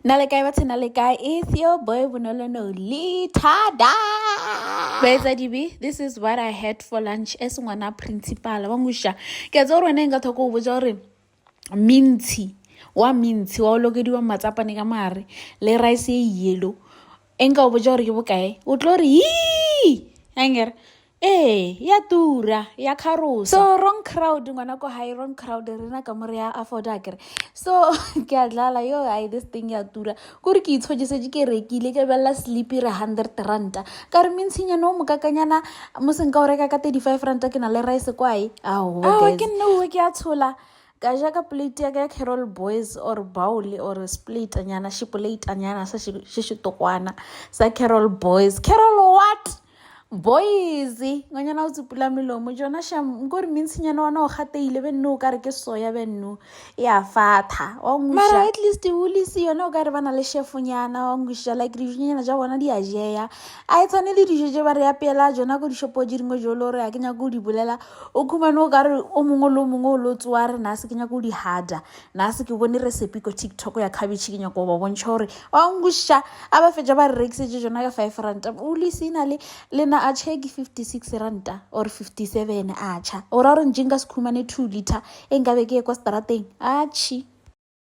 Nalekai batho nalekai, it's your boy Bonolono Litada. Dibi, this is what I had for lunch. Es ngwana principal wa ngusha. Ke tso rona nga thoko bo jore minti wa o lokediwa matsapane ka mare le rice e yellow. Enka bo jore ke bokae? O tlo re anger. Ya tura, ya carosa. So wrong crowd, ngwana ko high wrong crowd rena ka more ya afford akere. So ke adlala yo ai this thing ya tura. Kuri ki itshojese ke rekile ke bella sleepy re 100 ranta. Ka re mintshinya no mo kakanyana mo senka o reka ka 35 ranta ke na le rice kwai. Guys. Ke no ke a tshola. Ka ja ka plate ya ka Carol Boys or bowl or split anyana shipolate anyana sa shitokwana sa Carol Boys. Carol what? Boys nganyana o tsupula melomo jona sham ngori mintsinyana wana o gateile be nno ka re ke soya be nno ya fatha wa ngusha mara at least ulisi yona o ka re bana le chefunyana wa ngusha like dijunyana ja bona di ajeya a etsane le dijo je ba re apela jona go dishopo di ringo jolo re a kenya go di bolela o khumane o ka re o mongwe lo tswa re na se kenya go di hada na se ke bone recipe ko TikTok ya cabbage kenya go ba bontsha hore wa ngusha aba fetja ba re rekise jona ka 5 rand ulisi na le na a check 56 ranta or 57 acha ora re njinga sikhumane 2 liter engabe ke kwa strateng achi